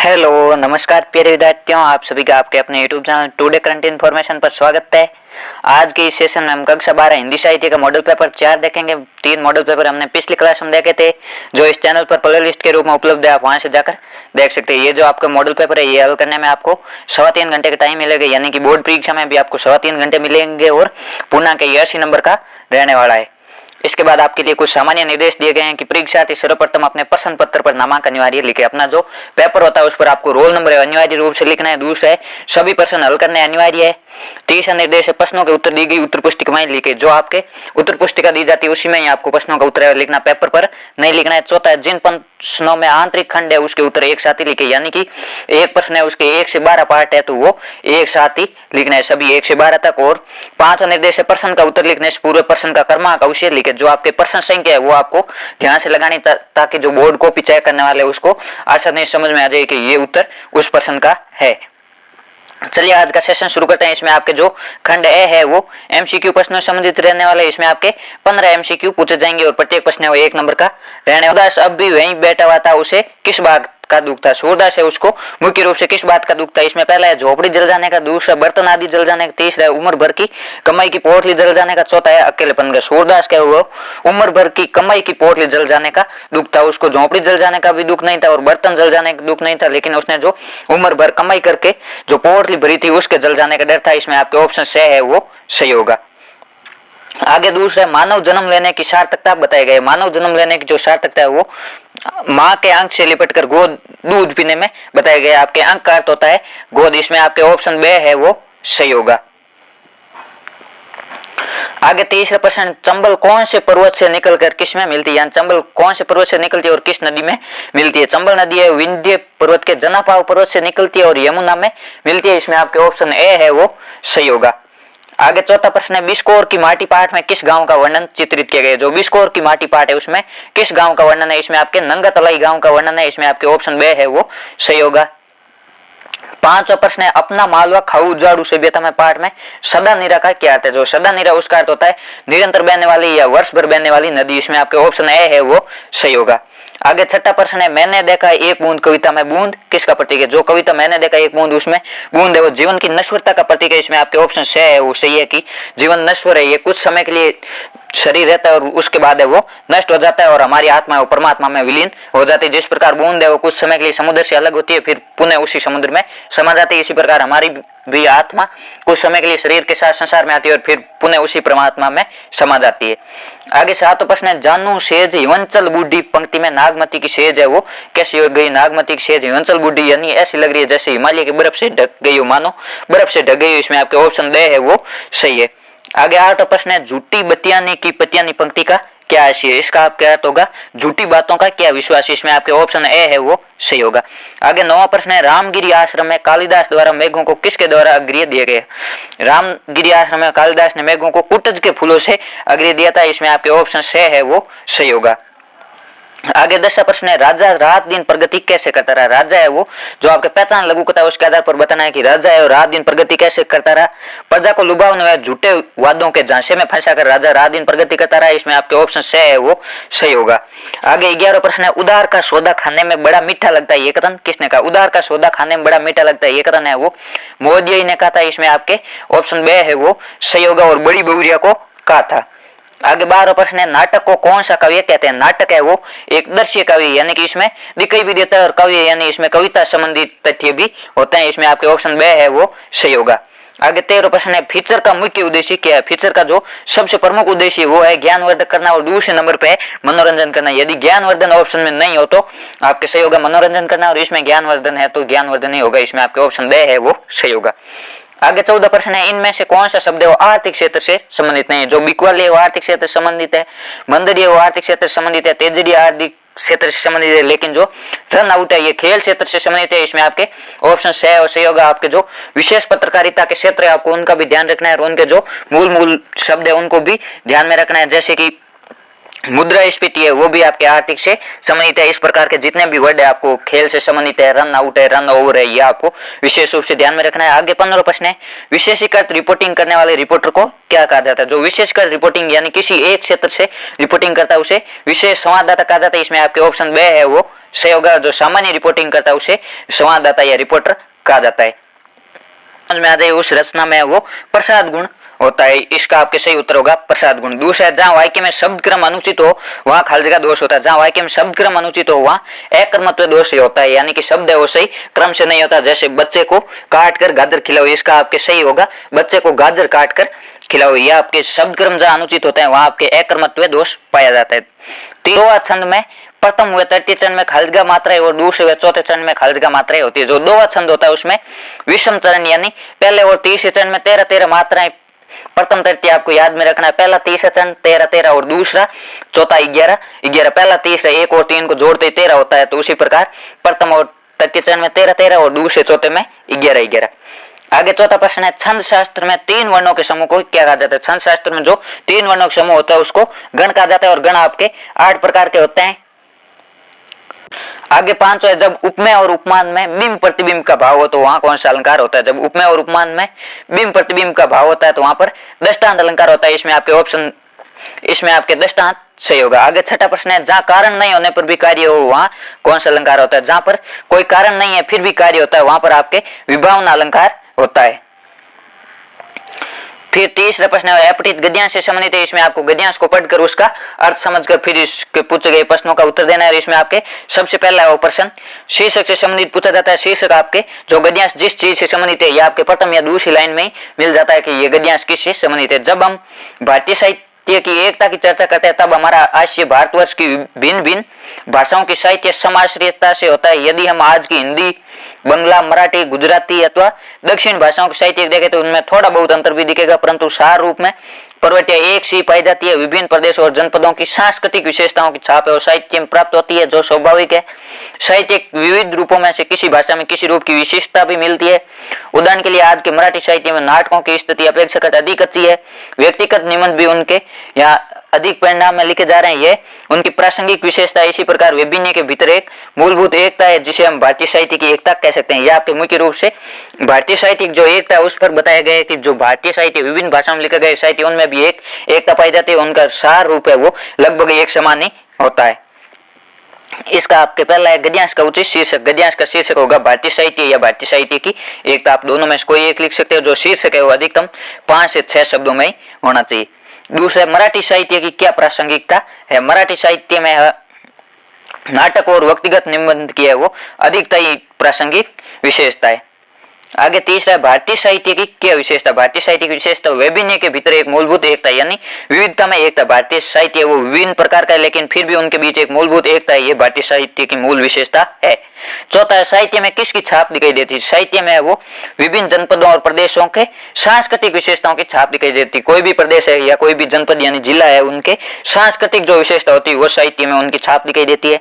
Hello नमस्कार प्यारे विद्यार्थियों, आप सभी का आपके अपने YouTube channel today current information पर स्वागत है। आज के इस सेशन में हम कक्षा 12 हिंदी साहित्य का मॉडल पेपर 4 देखेंगे। 3 मॉडल पेपर हमने पिछली क्लास में देखे थे, जो इस चैनल पर प्ले लिस्ट के रूप में उपलब्ध है, आप वहां से जाकर देख सकते हैं। ये जो आपका मॉडल पेपर है, ये हल करने में आपको 3.25 घंटे का टाइम मिलेगा, यानी कि बोर्ड परीक्षा में भी आपको 3.25 घंटे मिलेंगे और पूर्णांक 80 नंबर का रहने वाला है। इसके बाद आपके लिए कुछ सामान्य निर्देश दिए गए हैं कि परीक्षार्थी सर्वप्रथम अपने प्रश्न पत्र पर नामांकन अनिवार्य लिखे। अपना जो पेपर होता है उस पर आपको रोल नंबर अनिवार्य रूप से लिखना है। दूसरा है सभी प्रश्न हल करने अनिवार्य है। तीसरा निर्देश है प्रश्नों के उत्तर दी गई उत्तर पुस्तिका में लिखे। जो आपके उत्तर पुस्तिका दी जाती है उसी में ही आपको प्रश्नों का उत्तर लिखना, पेपर पर नहीं लिखना है। चौथा है जिन प्रश्नों में आंतरिक खंड है उसके उत्तर एक साथ ही लिखे, यानी कि एक प्रश्न है उसके 1 से 12 पार्ट है तो वो एक साथ ही लिखना है, सभी 1 से 12 तक। और पांचवा निर्देश है प्रश्न का उत्तर लिखने से पूर्व प्रश्न का क्रमांक अवश्य लिखे। जो आपके प्रश्न संख्या है वो आपको ध्यान से लगानी ताकि जो बोर्ड कॉपी चेक करने वाले उसको आसानी से समझ में आ जाए कि ये उत्तर उस प्रश्न का है। चलिए आज का सेशन शुरू करते हैं। इसमें आपके जो खंड ए है वो एमसीक्यू प्रश्नों से संबंधित रहने वाले। इसमें आपके 15 एमसीक्यू पूछे जाएंगे और प्रत्येक प्रश्न है वो 1 नंबर का रहने वाला। अब भी वहीं बैठा हुआ था, उसे किस बात का दुख था? सूरदास है, उसको मुख्य रूप से किस बात का दुख था? इसमें पहला है झोपड़ी जल जाने का, दूसरा बर्तन आदि जल जाने का, तीसरा है उम्र भर की कमाई की पोटली जल जाने का, चौथा है अकेलेपन का। सूरदास का वो उम्र भर की कमाई की पोटली जल जाने का दुख था, उसको झोपड़ी जल जाने का भी दुख नहीं था और बर्तन जल जाने का दुख नहीं था, लेकिन उसने जो उम्र भर कमाई करके जो पोटली भरी थी उसके जल जाने का डर था। इसमें आपके ऑप्शन से है वो सही होगा। आगे दूसरा मानव जन्म लेने की सार्थकता बताई गई। मानव जन्म लेने की जो सार्थकता है वो माँ के अंक से लिपटकर गोद दूध पीने में बताया गया। आपके अंक का अर्थ होता है गोद। इसमें आपके ऑप्शन बे है वो सही होगा। आगे तीसरा प्रश्न, चंबल कौन से पर्वत से निकलकर किस में मिलती है? चंबल कौन से पर्वत से निकलती है और किस नदी में मिलती है? चंबल नदी है विंध्य पर्वत के जनापाव पर्वत से निकलती है और यमुना में मिलती है। इसमें आपके ऑप्शन ए है वो सही होगा। आगे चौथा प्रश्न है बिस्कोर की माटी पाठ में किस गांव का वर्णन चित्रित किया गया? जो बिस्कोर की माटी पाठ है उसमें किस गांव का वर्णन है? इसमें आपके नंगातलाई गांव का वर्णन है। इसमें आपके ऑप्शन बे है वो सही होगा। पांचवा प्रश्न है अपना मालवा खाऊ उजाड़ू सभ्यता में पाठ में सदा नीरा का क्या अर्थ है? जो सदा नीरा उसका अर्थ होता है निरंतर बहने वाली या वर्ष भर बहने वाली नदी। इसमें आपके ऑप्शन ए है वो सही होगा। आगे छठा प्रश्न है मैंने देखा एक बूंद कविता में बूंद किसका प्रतीक है? जो कविता मैंने देखा एक बूंद उसमें बूंद है वो जीवन की नश्वरता का प्रतीक है। इसमें आपके ऑप्शन से है वो सही है कि जीवन नश्वर है, ये कुछ समय के लिए शरीर रहता है और उसके बाद है वो नष्ट हो जाता है और हमारी आत्मा है वो परमात्मा में विलीन हो जाती है। जिस प्रकार बूंद है वो कुछ समय के लिए समुद्र से अलग होती है फिर पुनः उसी समुद्र में समा जाती है, इसी प्रकार हमारी भी आत्मा कुछ समय के लिए शरीर के साथ संसार में आती है और फिर पुनः उसी परमात्मा में समा जाती है। आगे सातवां प्रश्न है जानू सेज हिवंचल बूढ़ी पंक्ति में नागमती की सेज है वो कैसी हो गई? नागमती की सेज हिवंचल बूढ़ी यानी ऐसी लग रही है जैसे हिमालय की बर्फ से ढक गई हो, मानो बर्फ से ढक गई हो। इसमें आपके ऑप्शन दे है वो सही है। आगे आठवां प्रश्न है झूठी बतियानी की पतियानी पंक्ति का क्या आशय है? इसका आपका अर्थ होगा झूठी बातों का क्या विश्वास है। इसमें आपके ऑप्शन ए है वो सही होगा। आगे नौवां प्रश्न है रामगिरी आश्रम में कालिदास द्वारा मेघों को किसके द्वारा अग्रिय दिए गए? रामगिरी आश्रम में कालिदास ने मेघों को कुटज के फूलों से अग्रिय दिया था। इसमें आपके ऑप्शन से है वो सही होगा। आगे 10वां प्रश्न है राजा रात दिन प्रगति कैसे करता रहा? राजा है वो जो आपके पहचान लघु कथा है उसके आधार पर बताना है कि राजा है और रात दिन प्रगति कैसे करता रहा। प्रजा को लुभावने वाले झूठे वादों के झांसे में फंसाकर राजा रात दिन प्रगति करता रहा। इसमें आपके ऑप्शन से है वो सही होगा। आगे 11वां प्रश्न है उधार का सौदा खाने में बड़ा मीठा लगता है, ये कथन किसने कहा? उधार का सौदा खाने में बड़ा मीठा लगता है ये कथन है वो मोदिया ने कहा था। इसमें आपके ऑप्शन बे है वो सही होगा और बड़ी बहुरिया को कहा था। आगे 12वां प्रश्न है नाटक को कौन सा काव्य कहते हैं? नाटक है वो एक दृश्य काव्य यानी कि इसमें दिखाई भी देता है और काव्य यानी इसमें कविता संबंधित तथ्य भी होते हैं। इसमें आपके ऑप्शन बे है वो सही होगा। आगे 13वां प्रश्न है फीचर का मुख्य उद्देश्य क्या है? फीचर का जो सबसे प्रमुख उद्देश्य वो है ज्ञानवर्धन करना और दूसरे नंबर पे मनोरंजन करना। यदि ज्ञानवर्धन ऑप्शन में नहीं हो तो आपके सही होगा मनोरंजन करना और इसमें ज्ञानवर्धन है तो ज्ञानवर्धन ही होगा। इसमें आपके ऑप्शन बे है वो सही होगा। आगे 14वां प्रश्न है इनमें से कौन सा शब्द है वो आर्थिक क्षेत्र से संबंधित नहीं है? जो बिकवाली है वो आर्थिक क्षेत्र से संबंधित है, मंदरी है वो आर्थिक क्षेत्र से संबंधित है, तेजड़ी आर्थिक क्षेत्र से संबंधित है, लेकिन जो रन आउट है ये खेल क्षेत्र से संबंधित है। इसमें आपके ऑप्शन से है और सही होगा। आपके जो विशेष पत्रकारिता के क्षेत्र है आपको उनका भी ध्यान रखना है और उनके जो मूल शब्द है उनको भी ध्यान में रखना है, जैसे कि मुद्रास्फीति है वो भी आपके आर्थिक से संबंधित है। इस प्रकार के जितने भी वर्ड है आपको खेल से संबंधित है, रन आउट है, रन ओवर है, ये आपको विशेष रूप से ध्यान में रखना है। आगे 15वां प्रश्न है विशेषीकृत रिपोर्टिंग करने वाले रिपोर्टर को क्या कहा जाता है? जो विशेषकर रिपोर्टिंग यानी किसी एक क्षेत्र से रिपोर्टिंग करता है उसे विशेष संवाददाता कहा जाता है। इसमें आपके ऑप्शन बे है वो सही होगा। जो सामान्य रिपोर्टिंग करता है उसे संवाददाता या रिपोर्टर कहा जाता है। समझ में आ जाए उस रचना में वो प्रसाद गुण होता है। इसका आपके सही उत्तर होगा प्रसाद गुण। दूसरा, जहां वाक्य में शब्द क्रम अनुचित हो वहां खाली जगह दोष होता है। जहां वाक्य में शब्द क्रम अनुचित हो वहां अकर्मत्व दोष होता है, यानी कि शब्द है वो सही क्रम से नहीं होता। जैसे बच्चे को काट कर गाजर खिलाओ, इसका आपके सही होगा बच्चे को गाजर काट कर खिलाओ। यह आपके शब्द क्रम जहां अनुचित होता है वहां आपके अकर्मत्व दोष पाया जाता है। दोवा छंद में प्रथम हुए तृतीय चरण में खाली जगह मात्राएं और दूसरे हुए चौथे चरण में खाली जगह मात्राएं होती है। जो दोवा छंद होता है उसमें विषम चरण यानी पहले और तीसरे चरण में 13-13 मात्राएं, प्रथम तृतीय आपको याद में रखना है। पहला तीसरा चरण 13-13 और दूसरा चौथा 11-11। पहला तीसरा 1 और 3 को जोड़ते 13 होता है, तो उसी प्रकार प्रथम और तृतीय चरण में 13-13 और दूसरे चौथे में 11-11। आगे चौथा प्रश्न है, छंद शास्त्र में 3 वर्णों के समूह को क्या कहा जाता है? छंद शास्त्र में जो 3 वर्णों का समूह होता है उसको गण कहा जाता है और गण आपके 8 प्रकार के होते हैं। आगे 5 है, जब उपमेय और उपमान में बिंब प्रतिबिंब का भाव हो तो वहां कौन सा अलंकार होता है? जब उपमेय और उपमान में बिंब प्रतिबिंब का भाव होता है तो वहां पर दृष्टांत अलंकार होता है। इसमें आपके दृष्टांत सही होगा। आगे छठा प्रश्न है, जहां कारण नहीं होने पर भी कार्य हो वहां कौन सा अलंकार होता है? जहां पर कोई कारण नहीं है फिर भी कार्य होता है वहां पर आपके विभावना अलंकार होता है। फिर तीसरा प्रश्न है, अपठित गद्यांश से संबंधित है। इसमें आपको गद्यांश को पढ़कर उसका अर्थ समझकर फिर इसके पूछे गए प्रश्नों का उत्तर देना है। इसमें आपके सबसे पहला वो प्रश्न शीर्षक से संबंधित पूछा जाता है। शीर्षक आपके जो गद्यांश जिस चीज से संबंधित है या आपके प्रथम या दूसरी लाइन में मिल जाता है कि ये गद्यांश किससे संबंधित है। जब हम भारतीय साहित्य की एकता की चर्चा करते हैं तब हमारा आशय भारतवर्ष की भिन्न भिन्न भाषाओं की साहित्य समाश्रयता से होता है। यदि हम आज की हिंदी, बंगला, मराठी, गुजराती अथवा दक्षिण भाषाओं के साहित्य देखें तो उनमें थोड़ा बहुत अंतर भी दिखेगा, परंतु सार रूप में प्रवृत्तियां एक सी पाई जाती है। विभिन्न प्रदेशों और जनपदों की सांस्कृतिक विशेषताओं की छाप है और साहित्य में प्राप्त होती है, जो स्वाभाविक है। साहित्य विविध रूपों में से किसी भाषा में किसी रूप की विशिष्टता भी मिलती है। उदाहरण के लिए आज के मराठी साहित्य में नाटकों की स्थिति अपेक्षाकृत अधिक अच्छी है। व्यक्तिगत निबंध भी उनके यहाँ अधिक परिणाम में लिखे जा रहे हैं। ये उनकी प्रासंगिक विशेषता। इसी प्रकार विभिन्न के भीतर एक मूलभूत एकता है जिसे हम भारतीय साहित्य की एकता कह सकते हैं। यह आपके मुख्य रूप से भारतीय साहित्य जो एकता है उस पर बताया गया है कि जो भारतीय साहित्य विभिन्न भाषाओं में लिखा गया साहित्य उनमें भी एक एकता पाई जाती है। उनका सार रूप है वो लगभग एक समान ही होता है। इसका आपके पहला है गद्यांश का उचित शीर्षक। गद्यांश का शीर्षक होगा भारतीय साहित्य या भारतीय साहित्य की एकता। आप दोनों में से कोई एक लिख सकते हो। जो शीर्षक है वो अधिकतम 5 से 6 शब्दों में ही होना चाहिए। दूसरा, मराठी साहित्य की क्या प्रासंगिकता है? मराठी साहित्य में नाटक और व्यक्तिगत निबंध की है वो अधिकता ही प्रासंगिक विशेषता है। आगे तीसरा है, भारतीय साहित्य की क्या विशेषता? भारतीय साहित्य की विशेषता विभिन्न के भीतर एक मूलभूत एकता यानी विविधता में एकता। भारतीय साहित्य वो विभिन्न प्रकार का है लेकिन फिर भी उनके बीच एक मूलभूत एकता है। ये भारतीय साहित्य की मूल विशेषता है। चौथा है, साहित्य में किसकी छाप दिखाई देती है? साहित्य में वो विभिन्न जनपदों और प्रदेशों के सांस्कृतिक विशेषताओं की छाप दिखाई देती है। कोई भी प्रदेश है या कोई भी जनपद यानी जिला है उनके सांस्कृतिक जो विशेषता होती है वो साहित्य में उनकी छाप दिखाई देती है।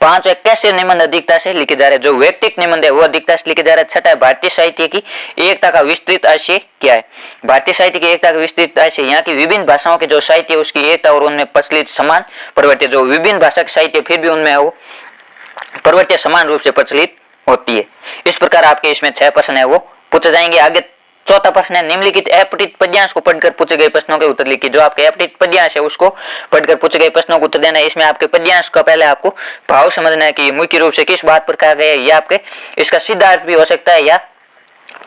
5 है, कैसे निबंध अधिकता से लिखे जा रहे हैं? जो व्यक्तिक निबंध है वो अधिकता से लिखे जा रहे हैं। छठा है, भारतीय साहित्य की एकता का विस्तृत आशय क्या है? भारतीय साहित्य की एकता का विस्तृत आशय यहाँ की विभिन्न भाषाओं के जो साहित्य उसकी एकता और उनमें प्रचलित समान प्रवृत्ति। जो विभिन्न भाषा के साहित्य फिर भी उनमें वो प्रवृत्ति समान रूप से प्रचलित होती है। इस प्रकार आपके इसमें 6 प्रश्न है वो पूछे जाएंगे। आगे चौथा प्रश्न है, निम्नलिखित अपठित पद्यांश को पढ़कर पूछे गए प्रश्नों के उत्तर लिखिए। जो आपके अपठित पद्यांश है उसको पढ़कर पूछे गए प्रश्नों को उत्तर देना है। इसमें आपके पद्यांश का पहले आपको भाव समझना है कि मुख्य रूप से किस बात पर कहा गया है। या आपके इसका सीधा अर्थ भी हो सकता है या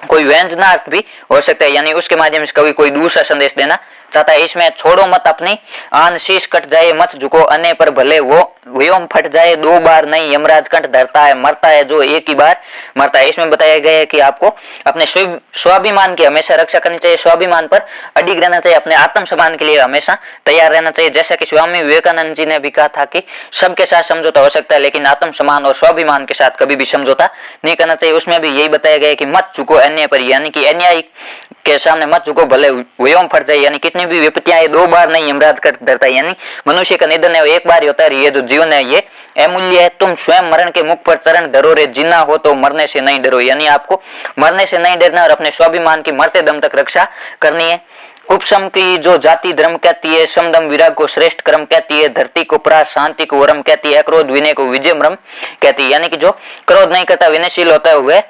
कोई व्यंजनार्थ भी हो सकता है, यानी उसके माध्यम से कभी कोई दूसरा संदेश देना चाहता है। इसमें छोड़ो मत अपनी आन शीश कट जाए मत झुको अन्य पर भले वो व्योम फट जाए 2 बार नहीं यमराज कंठ धरता है मरता है जो एक ही बार मरता है। इसमें बताया गया है कि आपको अपने स्वाभिमान की हमेशा रक्षा करनी चाहिए, स्वाभिमान पर अडिग रहना चाहिए, अपने आत्मसम्मान के लिए हमेशा तैयार रहना चाहिए। जैसा कि स्वामी विवेकानंद जी ने भी कहा था कि सबके साथ समझौता हो सकता है लेकिन आत्मसम्मान और स्वाभिमान के साथ कभी भी समझौता नहीं करना चाहिए। उसमें भी यही बताया गया है कि मत झुको अन्य पर, यानी कि अन्याय के सामने मत झुको भले व्योम फट जाए, यानी कितनी भी विपत्तियां 2 बार नहीं यमराज कर धरता है। यानी मनुष्य का निधन है एक बार ही होता है। ये जो जीवन है ये अमूल्य है। तुम स्वयं मरण के मुख पर चरण धरो रे, जीना हो तो मरने से नहीं डरो। यानी आपको मरने से नहीं डरना और अपने स्वाभिमान की मरते दम तक रक्षा करनी है। उपशम की जो जाति धर्म कहती है, समदम विराग को श्रेष्ठ कर्म कहती है, धरती को परार शांति को वरम कहती है, अक्रोध विनय को विजय मरम कहती है। यानी कि जो क्रोध नहीं करता विनयशील होता है वह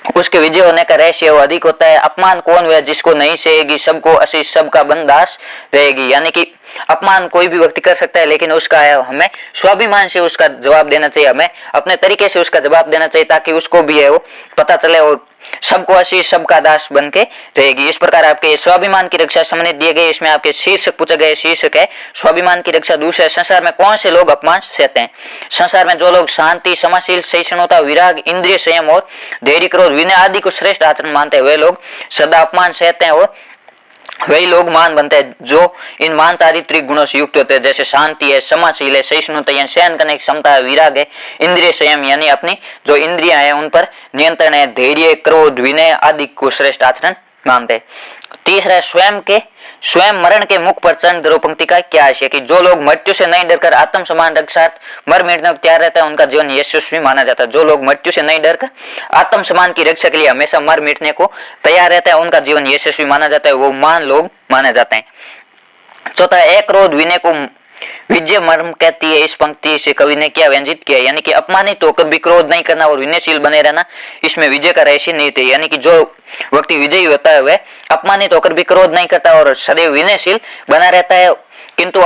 उसके विजय होने का रहस्य वो अधिक होता है। अपमान कौन वह जिसको नहीं सहेगी, सबको आशीष सबका बंदास रहेगी। यानी कि अपमान कोई भी व्यक्ति कर सकता है, लेकिन उसका हमें स्वाभिमान से उसका जवाब देना चाहिए, हमें अपने तरीके से उसका जवाब देना चाहिए, ताकि उसको भी है वो पता चले और सबको आशीष सबका दास बन के रहेगी। इस प्रकार आपके स्वाभिमान की रक्षा सम्बंधित दिए गए। इसमें आपके शीर्षक पूछे गए, शीर्षक है स्वाभिमान की रक्षा। दूसरा, संसार में कौन से लोग अपमान सहते हैं? संसार में जो लोग शांति, क्षमाशील, सहिष्णुता, विराग, इंद्रिय संयम और धैर्य, क्रोध, विनय आदि को श्रेष्ठ आचरण मानते हैं, वे लोग सदा अपमान सहते हैं और वही लोग महान बनते हैं जो इन मान चारित्रिक गुणों से युक्त होते हैं, जैसे शांति है, क्षमाशील है, सहिष्णुता यानी सहन करने की क्षमता है, विराग है, इंद्रिय संयम यानी अपनी जो इंद्रियां हैं उन पर नियंत्रण है, धैर्य, क्रोध, विनय आदि को श्रेष्ठ आचरण मानते हैं। तीसरा है स्वयं मरण के मुख पर चरण धरो पंक्ति का क्या आशय कि जो लोग मृत्यु से नहीं डरकर आत्म सम्मान रक्षार्थ मर मिटने को तैयार रहता है उनका जीवन यशस्वी माना जाता है। जो लोग मृत्यु से नहीं डरकर आत्म सम्मान की रक्षा के लिए हमेशा मर मिटने को तैयार रहता है उनका जीवन यशस्वी माना जाता है, वो महान लोग माने जाते हैं। चौथा, एक क्रोध विनय को विजय मर्म कहती है। इस पंक्ति से कवि ने क्या व्यंजित किया, यानी कि अपमानित होकर भी क्रोध नहीं करना और विनयशील बने रहना, इसमें विजय का रहस्य नहीं थे। यानी कि जो व्यक्ति विजयी होता है वह अपमानित होकर भी क्रोध नहीं करता और सदैव विनयशील बना रहता है, किंतु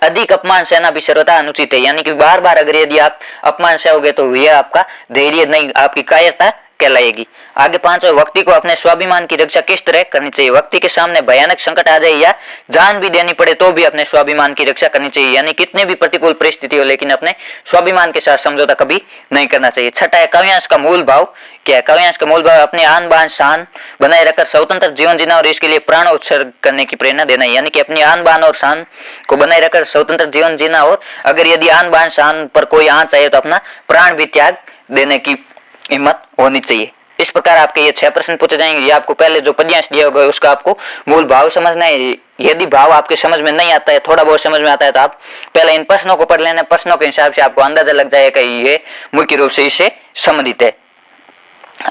अधिक अपमान सहना भी सर्वथा अनुचित है। यानी कि बार बार अगर यदि आप अपमान सहोगे तो यह आपका धैर्य नहीं, आपकी कायरता कहलाएगी। आगे पांचवा, व्यक्ति को अपने स्वाभिमान की रक्षा किस तरह करनी चाहिए? व्यक्ति के सामने भयानक संकट आ जाए या जान भी देनी पड़े तो भी अपने स्वाभिमान की रक्षा करनी चाहिए। यानी कितनी भी प्रतिकूल परिस्थिति हो, लेकिन अपने स्वाभिमान के साथ समझौता कभी नहीं करना चाहिए। छठा है, काव्यांश का मूल भाव क्या है? काव्यांश का मूल भाव अपने आन बान शान बनाए रखकर स्वतंत्र जीवन जीना और इसके लिए प्राण उत्सर्ग करने की प्रेरणा देना। यानी कि अपनी आन बान और शान को बनाए रखकर स्वतंत्र जीवन जीना और अगर यदि आन बान शान पर कोई आंच आए तो अपना प्राण भी त्याग देने की हिम्मत होनी चाहिए। इस प्रकार आपके ये 6 प्रश्न पूछे जाएंगे। ये आपको पहले जो पद्यांश दिया होगा उसका आपको मूल भाव समझना है। यदि भाव आपके समझ में नहीं आता है, थोड़ा बहुत समझ में आता है, तो आप पहले इन प्रश्नों को पढ़ लेना। प्रश्नों के हिसाब से आपको अंदाजा लग जाएगा ये मुख्य रूप से इससे संबंधित है।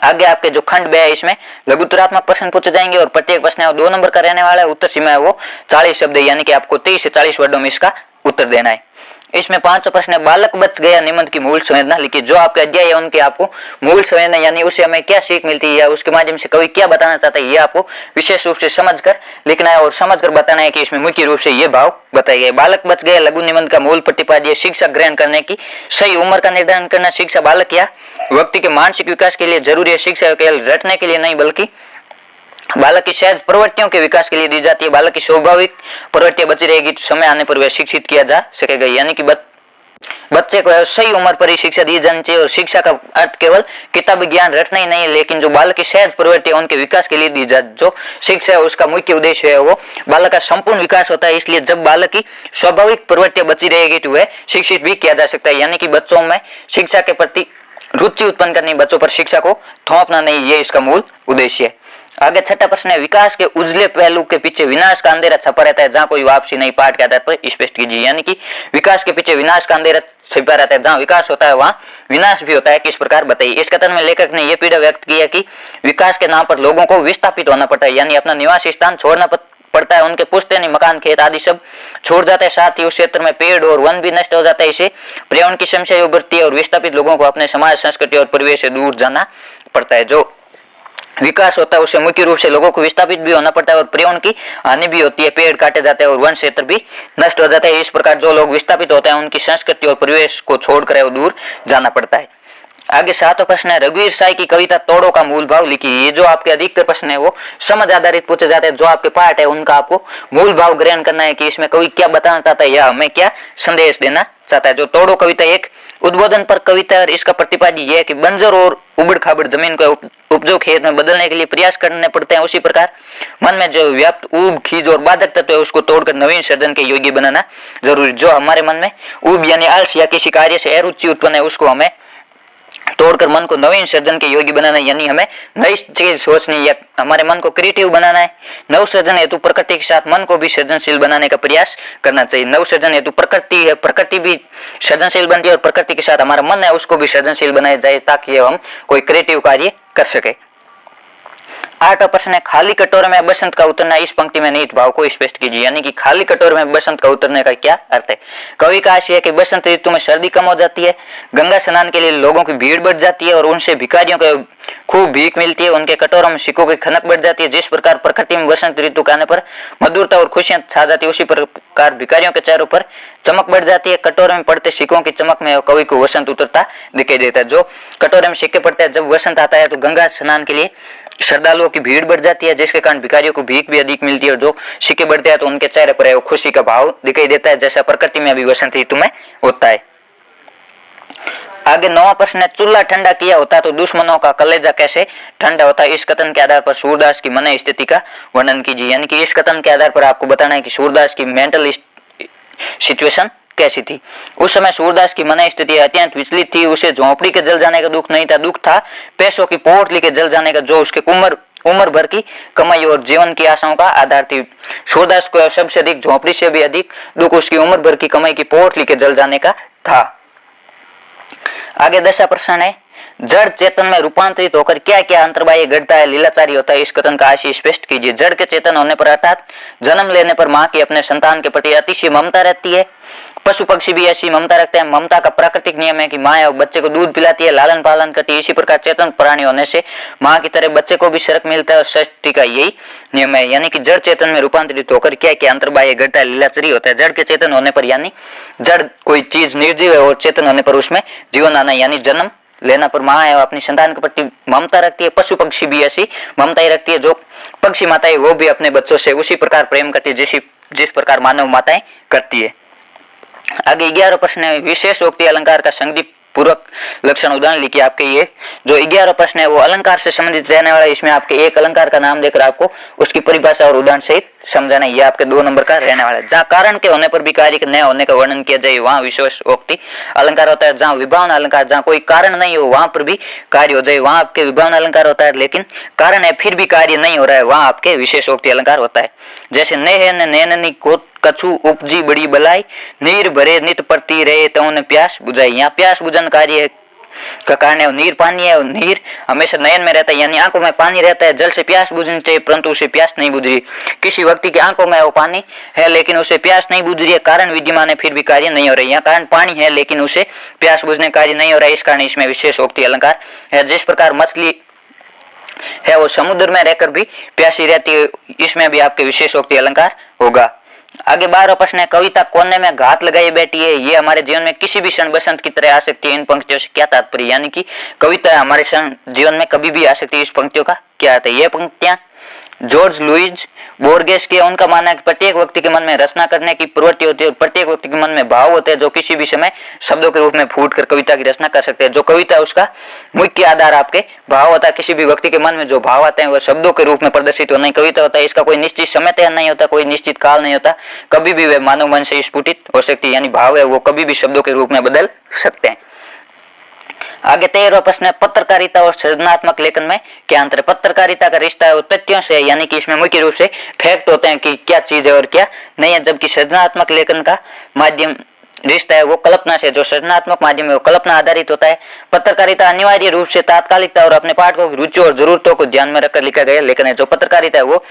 आगे आपके जो खंड 2 है इसमें लघुत्तरात्मक प्रश्न पूछे जाएंगे और प्रत्येक प्रश्न है 2 नंबर का रहने वाला है। उत्तर सीमा है वो 40 शब्द है, यानी कि आपको 30 से 40 वर्डों में इसका उत्तर देना है। इसमें 5 प्रश्न है, बालक बच गया निबंध की मूल संवेदना लिखिए। जो आपके अध्याय है उनके आपको मूल संवेदना यानी उससे हमें क्या सीख मिलती है या उसके माध्यम से कवि क्या बताना चाहता है, ये आपको विशेष रूप से समझकर लिखना है और समझकर बताना है कि इसमें मुख्य रूप से ये भाव बताए गए। बालक बच गया लघु निबंध का मूल प्रतिपाद्य शिक्षा ग्रहण करने की सही उम्र का निर्धारण करना। शिक्षा बालक या व्यक्ति के मानसिक विकास के लिए जरूरी है। शिक्षा केवल रटने के लिए नहीं बल्कि बालक की सहज प्रवृत्तियों के विकास के लिए दी जाती है। बालक की स्वाभाविक प्रवृत्तियां बची रहेगी तो समय आने पर वह शिक्षित किया जा सकेगा। यानी कि बच्चे को सही उम्र पर ही शिक्षा दी जानी चाहिए और शिक्षा का अर्थ केवल किताबी ज्ञान रटना ही नहीं है, लेकिन जो बालक की सहज प्रवृत्ति उनके विकास के लिए दी जाए। जो शिक्षा है उसका मुख्य उद्देश्य है वो बालक का संपूर्ण विकास होता है। इसलिए जब बालक की स्वाभाविक प्रवृत्तियां बची रहेगी तो वह शिक्षित भी किया जा सकता है। यानी कि बच्चों में शिक्षा के प्रति रुचि उत्पन्न करनी, बच्चों पर शिक्षा को थोपना नहीं, ये इसका मूल उद्देश्य है। आगे 6ठा प्रश्न है, विकास के उजले पहलू के पीछे विनाश का अंधेरा छपा रहता है जहां कोई वापसी नहीं, पाठ के आधार पर स्पष्ट कीजिए। यानी कि विकास के पीछे विनाश का अंधेरा छिपा रहता है, जहां विकास होता है वहां विनाश भी होता है, किस प्रकार बताइए। इस कथन में लेखक ने यह पीड़ा व्यक्त किया कि विकास के नाम पर लोगों को विस्थापित होना पड़ता है, यानी अपना निवास स्थान छोड़ना पड़ता है। उनके पुश्तैनी मकान खेत आदि सब छोड़ जाते हैं, साथ ही उस क्षेत्र में पेड़ और वन भी नष्ट हो जाता है। इसे पर्यावरण की समस्या उभरती है और विस्थापित लोगों को अपने समाज, संस्कृति और परिवेश से दूर जाना पड़ता है। जो विकास होता है उससे मुख्य रूप से लोगों को विस्थापित भी होना पड़ता है और पर्यावरण की हानि भी होती है, पेड़ काटे जाते हैं और वन क्षेत्र भी नष्ट हो जाता है। इस प्रकार जो लोग विस्थापित होते हैं उनकी संस्कृति और परिवेश को छोड़कर दूर जाना पड़ता है। आगे 7वां प्रश्न है, रघुवीर साई की कविता तोड़ो का मूल भाव लिखिए। ये जो आपके अधिकतर प्रश्न है वो समझ आधारित पूछे जाते हैं। जो आपके पाठ है उनका आपको मूल भाव ग्रहण करना है कि इसमें कवि क्या बताना चाहता है या हमें क्या संदेश देना चाहता है। जो तोड़ो कविता एक उद्बोधन पर कविता है और इसका प्रतिपाद्य यह है कि बंजर और उबड़ खाबड़ जमीन को उपजाऊ खेत में बदलने के लिए प्रयास करने पड़ते हैं। उसी प्रकार मन में जो व्याप्त ऊब, खीज और बाधक तत्व है उसको तोड़कर नवीन सृजन के योग्य बनाना जरूरी। जो हमारे मन में ऊब यानी आलस या किसी कार्य से अरुचि उत्पन्न है उसको हमें तोड़कर मन को नवीन सृजन के योग्य बनाना, यानी हमें नई चीज सोचनी या हमारे मन को क्रिएटिव बनाना है। नव सृजन हेतु प्रकृति के साथ मन को भी सृजनशील बनाने का प्रयास करना चाहिए। नव सृजन हेतु प्रकृति है, प्रकृति भी सृजनशील बनती है और प्रकृति के साथ हमारा मन है उसको भी सृजनशील बनाया जाए ताकि हम कोई क्रिएटिव कार्य कर सके। 8वां प्रश्न है, खाली कटोरे में बसंत का उतरना, इस पंक्ति में निहित भाव को स्पष्ट कीजिए। यानी कि खाली कटोरे में बसंत का उतरने का क्या अर्थ है। कवि का आशय है कि बसंत ऋतु में सर्दी कम हो जाती है, गंगा स्नान के लिए लोगों की भीड़ बढ़ जाती है और उनसे भिखारियों को खूब भीख मिलती है, उनके कटोरों में सिक्कों की खनक बढ़ जाती है। जिस प्रकार प्रकृति में बसंत ऋतु के आने पर मधुरता और खुशियां छा जाती है, उसी प्रकार भिखारियों के चेहरों पर चमक बढ़ जाती है। कटोरे में पड़ते सिक्कों की चमक में कवि को वसंत उतरता दिखाई देता है। जो कटोरे में सिक्के पड़ते हैं, जब वसंत आता है तो गंगा स्नान के लिए श्रद्धालुओं की भीड़ बढ़ जाती है, जिसके कारण भिखारियों को भीख भी अधिक मिलती है और जो सिक्के बढ़ते हैं तो उनके चेहरे पर वो खुशी का भाव दिखाई देता है, जैसा प्रकृति में अभी वसंत ऋतु में होता है। आगे 9वां प्रश्न है, चूल्हा ठंडा किया होता तो दुश्मनों का कलेजा कैसे ठंडा होता है। इस कथन के आधार पर सूरदास की मन स्थिति का वर्णन कीजिए। यानी कि इस कथन के आधार पर आपको बताना है कि सूरदास की मेंटल सिचुएशन कैसी थी। उस समय सूरदास की मन स्थिति अत्यंत विचलित थी। उसे झोंपड़ी के जल जाने का दुख नहीं था, दुख था पैसों की पोटली के जल जाने का, जो उसके उम्र भर की कमाई और जीवन की आशाओं का आधार थी। सूरदास को सबसे अधिक, झोंपड़ी से भी अधिक दुख उसकी उम्र भर की कमाई की पोटली के जल जाने का था। आगे 10वां प्रश्न है, जड़ चेतन में रूपांतरित होकर क्या क्या अंतर्बाह्य घटता है, लीलाचारी होता है। इस कथन का आशय स्पष्ट कीजिए। जड़ के चेतन होने पर अर्थात जन्म लेने पर मां की अपने संतान के प्रति अतिशय ममता रहती है। पशु पक्षी भी ऐसी ममता रखते हैं। ममता का प्राकृतिक नियम है कि मां और बच्चे को दूध पिलाती है, लालन पालन करती है। इसी प्रकार चेतन प्राणी होने से मां की तरह बच्चे को भी शरक मिलता है और सृष्टि का यही नियम है। यानी कि जड़ चेतन में रूपांतरित होकर क्या क्या अंतर्बाह्य घटता है, लीलाचारी होता है। जड़ के चेतन होने पर, यानी जड़ कोई चीज निर्जीव है और चेतन होने पर उसमें जीवन आना, यानी जन्म लेना पर मां है अपनी संतान के प्रति ममता रखती है। पशु पक्षी भी ऐसी ममता ही रखती है। जो पक्षी माताएं वो भी अपने बच्चों से उसी प्रकार प्रेम करती है जिस प्रकार मानव माताएं करती है। आगे 11वां प्रश्न है, विशेष उक्ति अलंकार का संधि पूर्वक लक्षण उदाहरण लिखिए। आपके ये जो 11वां प्रश्न है वो अलंकार से संबंधित रहने वाला है। इसमें आपके एक अलंकार का नाम देकर आपको उसकी परिभाषा और उदाहरण सहित समझाना, यह आपके 2 नंबर का रहने वाला है। जहाँ कारण के होने पर भी कार्य के न होने का वर्णन किया जाए वहाँ विशेष उक्ति अलंकार होता है। जहाँ विभावना अलंकार, जहाँ कोई कारण नहीं हो वहां पर भी कार्य हो जाए वहां आपके विभावना अलंकार होता है। लेकिन कारण है फिर भी कार्य नहीं हो रहा है वहां आपके विशेष उक्ति अलंकार होता है। जैसे नैननी को कछु उपजी बड़ी बलाई, नीर भरे नित पड़ती रहे तो प्यास बुझाई। यहाँ प्यास बुझन कार्य का कारण है नीर पानी है और नीर हमेशा नयन में रहता है, यानी आंखों में पानी रहता है। जल से प्यास बुझनी चाहिए परंतु उसे प्यास नहीं बुझ रही। किसी व्यक्ति की आंखों में वो पानी है लेकिन उसे प्यास नहीं बुझ रही है, कारण विद्यमान है फिर भी कार्य नहीं हो रही। यहाँ कारण पानी है लेकिन उसे प्यास बुझने कार्य नहीं हो रहा है, इस कारण इसमें विशेष उक्ति अलंकार है। जिस प्रकार मछली है वो समुद्र में रहकर भी प्यासी रहती है, इसमें भी आपके विशेष उक्ति अलंकार होगा। आगे 12वां प्रश्न है, कविता कोने में घात लगाई बैठी है, ये हमारे जीवन में किसी भी क्षण बसंत की तरह आ सकती है। इन पंक्तियों से क्या तात्पर्य, यानी कि कविता हमारे जीवन में कभी भी आ सकती है। इस पंक्तियों का क्या अर्थ है। ये पंक्तियां जॉर्ज लुइज बोर्गेस के, उनका मानना है कि प्रत्येक व्यक्ति के मन में रचना करने की प्रवृत्ति होती है और प्रत्येक व्यक्ति के मन में भाव होते हैं जो किसी भी समय शब्दों के रूप में फूट कर कविता की रचना कर सकते हैं। जो कविता है उसका मुख्य आधार आपके भाव होता है। किसी भी व्यक्ति के मन में जो भाव आते हैं वो शब्दों के रूप में प्रदर्शित होना ही कविता होता है। इसका कोई निश्चित समय तय नहीं होता, कोई निश्चित काल नहीं होता, कभी भी वे मानव मन से स्फुटित हो सकती है, यानी भाव है वो कभी भी शब्दों के रूप में बदल सकते हैं। आगे 13वां प्रश्न है, पत्रकारिता और सृजनात्मक लेखन में क्या अंतर है। पत्रकारिता का रिश्ता है वो तथ्यों से, यानी कि इसमें मुख्य रूप से फैक्ट होते हैं कि क्या चीज है और क्या नहीं है, जबकि सृजनात्मक लेखन का माध्यम रिश्ता है वो कल्पना से, जो सृजनात्मक माध्यम है वो कल्पना आधारित होता है। पत्रकारिता अनिवार्य रूप से तात्कालिकता और अपने पाठकों की रुचि और जरूरतों को ध्यान में रखकर लिखा गया लेखन है। जो पत्रकारिता है वो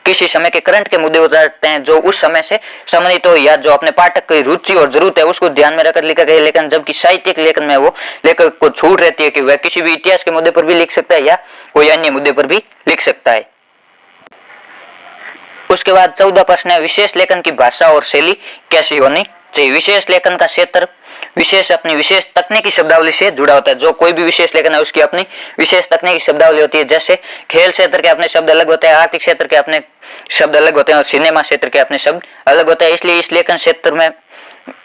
किसी समय के करंट के मुद्दे उतारते हैं जो उस समय से संबंधित हो या जो अपने पाठक की रुचि और जरूरत है उसको ध्यान में रखकर लिखा गया लेखन। जबकि साहित्यिक लेखन में वो लेखक को छूट रहती है कि वह किसी भी इतिहास के मुद्दे पर भी लिख सकता है या कोई अन्य मुद्दे पर भी लिख सकता है। उसके बाद 14वां प्रश्न है, विशेष लेखन की भाषा और शैली कैसी होनी चाहिए। विशेष लेखन का क्षेत्र विशेष अपनी विशेष तकनीकी शब्दावली से जुड़ा होता है। जो कोई भी विशेष लेखन है उसकी अपनी विशेष तकनीकी शब्दावली होती है। जैसे खेल क्षेत्र के अपने शब्द अलग होते हैं, आर्थिक क्षेत्र के अपने शब्द अलग होते हैं और सिनेमा क्षेत्र के अपने शब्द अलग होते हैं। इसलिए इस लेखन क्षेत्र में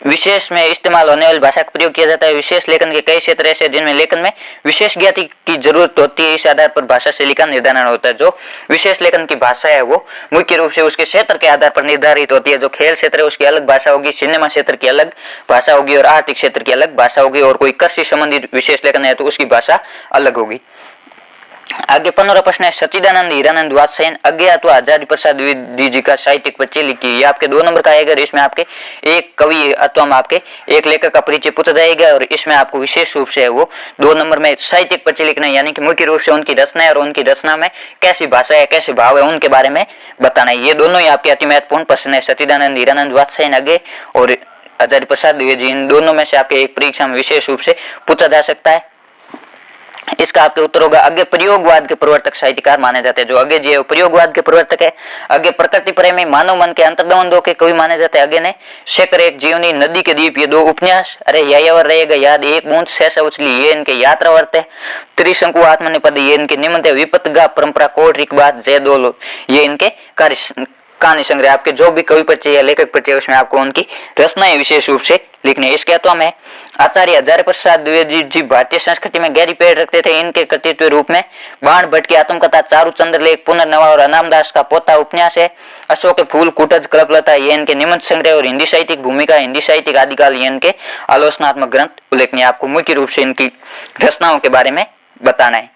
विशेष में इस्तेमाल होने वाली भाषा का प्रयोग किया जाता है। विशेष लेखन के कई क्षेत्र ऐसे जिनमें लेखन में विशेष ज्ञाति की जरूरत होती है। इस आधार पर भाषा शैली का निर्धारण होता है। जो विशेष लेखन की भाषा है वो मुख्य रूप से उसके क्षेत्र के आधार पर निर्धारित होती है। जो खेल क्षेत्र है उसकी अलग भाषा होगी, सिनेमा क्षेत्र की अलग भाषा होगी और आर्थिक क्षेत्र की अलग भाषा होगी, और कोई कृषि संबंधित विशेष लेखन है तो उसकी भाषा अलग होगी। आगे 15 प्रश्न है। सच्चिदानंद हीरानंद वात्स्यायन अज्ञे अथवा हजारी प्रसाद द्विवेदी जी का साहित्यिक परिचय लिखिए। ये आपके 2 नंबर का आएगा। इसमें आपके एक कवि अथवा में आपके एक लेखक का परिचय पूछा जाएगा और इसमें आपको विशेष रूप से वो 2 नंबर में साहित्यिक परिचय लिखना है, यानी कि मुख्य रूप से उनकी रचना है और उनकी रचना में कैसी भाषा है, कैसे भाव है, उनके बारे में बताना है। ये दोनों ही आपके अति महत्वपूर्ण प्रश्न है। सच्चिदानंद हीरानंद वात्स्यायन अज्ञे और हजारी प्रसाद द्विवेदी, इन दोनों में से आपके एक परीक्षा में विशेष रूप से पूछा जा सकता है। इसका आपके उत्तर होगा अज्ञे प्रयोगवाद के प्रवर्तक साहित्यकार माने जाते हैं। जो अज्ञे जी है वो प्रयोगवाद के प्रवर्तक है। अज्ञे प्रकृति प्रेमी मानव मन के अंतर्द्वंदों के कवि माने जाते हैं। अज्ञे ने शेखर एक जीवनी, नदी के द्वीप, ये 2 उपन्यास, अरे यायावर रहेगा याद, एक बूंद सहसा उछली, ये इनके यात्रा वर्त है। त्रिशंकु आत्मनिपद, ये इनके निमंत है। विपतगा परंपरा, कोट रिकबात, जय दोलो, ये इनके कार्य कहानी संग्रह। आपके जो भी कवि परिचय या लेखक परिचय उसमें आपको उनकी रचनाएं विशेष रूप से लिखनी है। इसके अथवा में आचार्य हजारी प्रसाद द्विवेदी जी भारतीय संस्कृति में गहरी पेड़ रखते थे। इनके कृतित्व रूप में बाण भट्ट की आत्मकथा, चारू चंद्र लेख, पुनर्नवा और अनामदास का पोता उपन्यास है। अशोक के फूल, कुटज, कल्पलता, ये इनके निबंध संग्रह और हिंदी साहित्यिक भूमिका, हिंदी साहित्यिक आदिकाल, ये इनके आलोचनात्मक ग्रंथ उल्लेखनीय। आपको मुख्य रूप से इनकी रचनाओं के बारे में बताना है।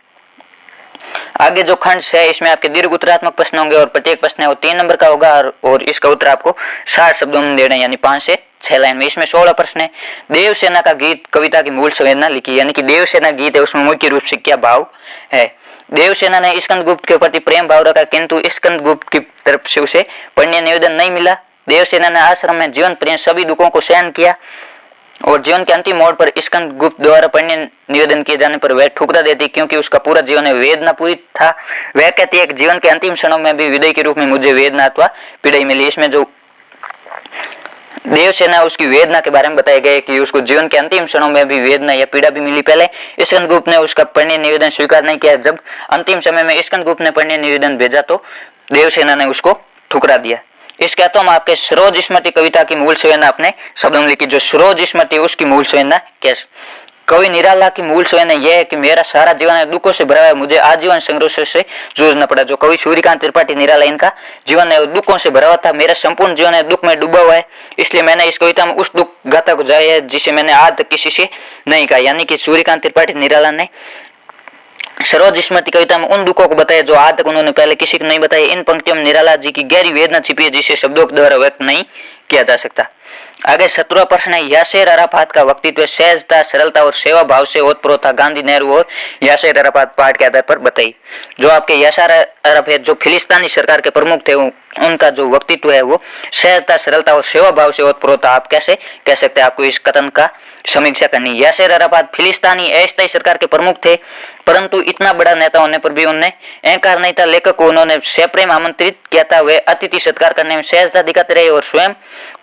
आगे जो खंड है इसमें आपके दीर्घ उत्तरात्मक प्रश्न होंगे और प्रत्येक प्रश्न है वो 3 नंबर का होगा और इसका उत्तर आपको 60 शब्दों में देना है, यानी 5 से 6 लाइन में। इसमें 16 प्रश्न है। देवसेना का गीत कविता की मूल संवेदना लिखी, यानी कि देवसेना गीत है उसमें मुख्य रूप से क्या भाव है। देवसेना ने स्कंदगुप्त के प्रति प्रेम भाव रखा, किंतु स्कंदगुप्त की तरफ से उसे पढ़ने निवेदन नहीं मिला। देवसेना ने आश्रम में जीवन पर्यंत सभी दुखों को सहन किया और जीवन के अंतिम मोड़ पर स्कंदगुप्त द्वारा पढ़ने निवेदन किए जाने पर वह ठुकरा देती, क्योंकि उसका पूरा जीवन वेदनापूरित था। वह कहती है कि जीवन के अंतिम क्षणों में भी विदाई के रूप में मुझे वेदना अथवा पीड़ा मिली। इसमें जो देवसेना उसकी वेदना के बारे में बताया गया कि उसको जीवन के अंतिम क्षणों में भी वेदना या पीड़ा भी मिली। पहले स्कंदगुप्त ने उसका पढ़ने निवेदन स्वीकार नहीं किया। जब अंतिम समय में स्कंदगुप्त ने पढ़ने निवेदन भेजा तो देवसेना ने उसको ठुकरा दिया। इसके अलावा हम आपके सरोज स्मृति कविता की मूल संवेदना अपने शब्दों में लिखी। जो सरोज स्मृति उसकी मूल संवेदना कैसे, कवि निराला की मूल संवेदना यह है कि मेरा सारा जीवन दुखों से भरा है, मुझे आजीवन संघर्ष से जूझना पड़ा। जो कवि सूर्यकांत त्रिपाठी निराला, इनका जीवन है दुखों से भरा हुआ था। मेरा संपूर्ण जीवन है दुख में डूबा हुआ है, इसलिए मैंने इस कविता में उस दुख गाथा को जाया है जिसे मैंने आज तक किसी से नहीं कहा। यानी कि सूर्यकांत त्रिपाठी निराला ने सरोज स्मृति कविता में उन दुखों को बताया जो आज तक उन्होंने पहले किसी को नहीं बताया। इन पंक्तियों में निराला जी की गहरी वेदना छिपी है जिसे शब्दों के द्वारा व्यक्त नहीं किया जा सकता। आगे 17वां प्रश्न है। यासेर अराफात का वक्तव्य सहजता, सरलता और सेवा भाव से ओतप्रोत था। गांधी, नेहरू और यासेर अराफात पाठ के आधार पर बताई। जो आपके यासेर अराफात जो फिलिस्तीनी सरकार के प्रमुख थे, उनका जो व्यक्तित्व है वो सहजता, सरलता और सेवा भाव से ओतप्रोत था। आप कैसे कह सकते हैं, आपको इस कथन का समीक्षा करनी। यासेर अराफात फिलिस्तीनी अस्थायी सरकार के प्रमुख थे, परंतु इतना बड़ा नेता होने पर भी उन्हें अहंकार नहीं था। लेखक को उन्होंने सप्रेम आमंत्रित किया था। वे अतिथि सत्कार करने में सहजता दिखाते रहे और स्वयं